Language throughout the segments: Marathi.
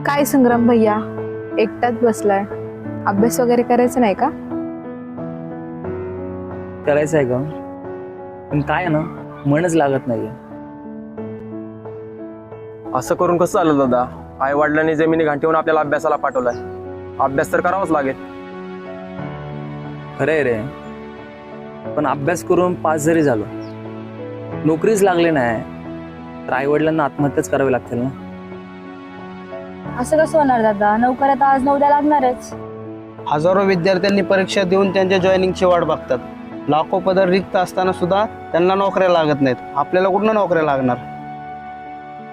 काय संग्राम भैया एकटाच बसलाय, अभ्यास वगैरे करायचं नाही का? करायचं आहे का? पण काय आहे ना, मनच लागत नाहीये. असं करून कसं चाललं दादा? आई वडिलांनी जमिनी घांटीवून आपल्याला अभ्यासाला पाठवलाय. अभ्यास तर करावाच लागेल. खरंय रे, पण अभ्यास करून पास जरी झालो, नोकरीच लागली नाही तर आई वडिलांना आत्महत्याच करावी लागतील ना. असं कसं होणार दादा? नोकऱ्या तर आज 9 लागणारच. हजारो विद्यार्थ्यांनी परीक्षा देऊन त्यांच्या जॉईनिंगची वाट बघतात. लाखो पद रिक्त असताना सुद्धा त्यांना नोकऱ्या लागत नाहीत. आपल्याला कुठनं नोकऱ्या लागणार?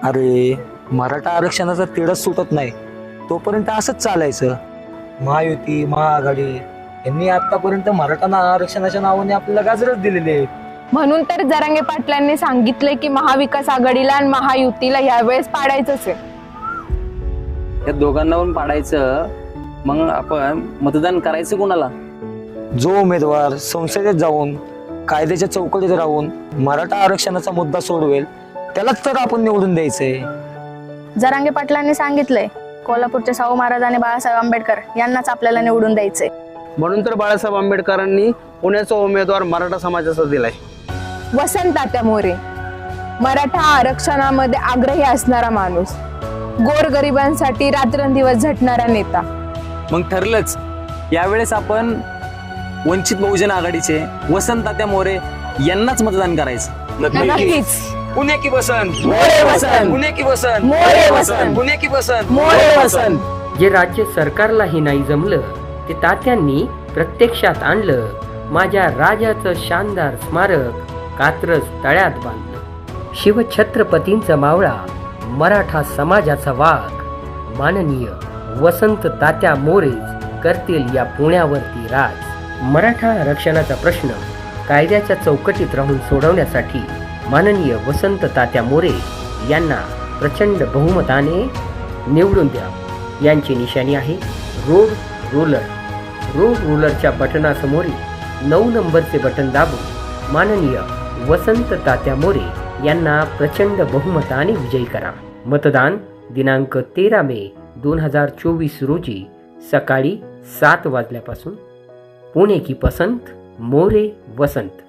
अरे, मराठा आरक्षणाचा तिढच सुटत नाही तोपर्यंत असंच चालायचं. महायुती, महाआघाडी यांनी आतापर्यंत मराठा आरक्षणाच्या नावाने आपल्याला गाजरच दिलेले आहेत. म्हणून तर जरांगे पाटलांनी सांगितलंय की महाविकास आघाडीला आणि महायुतीला यावेळेस पाडायचंच आहे. या दोघांना पण पाडायचं, मग आपण मतदान करायचं कोणाला? जो उमेदवार संसदेत जाऊन कायद्याच्या चौकटीत राहून मराठा आरक्षणाचा मुद्दा सोडवेल त्यालाच तर आपण निवडून द्यायचंय. जरांगे पाटलांनी सांगितलंय कोल्हापूरचे शाहू महाराज आणि बाळासाहेब आंबेडकर यांनाच आपल्याला निवडून द्यायचंय. म्हणून तर बाळासाहेब आंबेडकरांनी पुण्याचा उमेदवार मराठा समाजाचा दिलाय. वसंत तात्या मोरे, मराठा आरक्षणामध्ये आग्रही असणारा माणूस, गोरगरिबांसाठी रात्रंदिवस झटणारा नेता. मग ठरलंच, यावेळेस आपण वंचित बहुजन आघाडीचे वसंत तात्या मोरे यांनाच मतदान करायचं. नक्कीच. पुणे की वसंत, मोरे वसंत, पुणे की वसंत, मोरे वसंत, पुणे की वसंत, मोरे वसंत. जे राज्य सरकारलाही नाही जमलं ते तात्यांनी प्रत्यक्षात आणलं. माझ्या राजाचं शानदार स्मारक कात्रज तळ्यात बांधलं. शिवछत्रपतींचा मावळा, मराठा समाजाचा वाघ, माननीय वसंत तात्या मोरेच करतील या पुण्यावरती राज. मराठा आरक्षणाचा प्रश्न कायद्याच्या चौकटीत राहून सोडवण्यासाठी माननीय वसंत तात्या मोरे यांना प्रचंड बहुमताने निवडून द्या. यांची निशाणी आहे रोड रोलर. रोड रोलरच्या बटनासमोरील 9 नंबरचे बटन दाबून माननीय वसंत तात्या मोरे यांना प्रचंड बहुमताने विजयी करा. मतदान दिनांक 13 मे 2024 रोजी सकाळी 7 वाजल्यापासून. पुणे की पसंत, मोरे वसंत.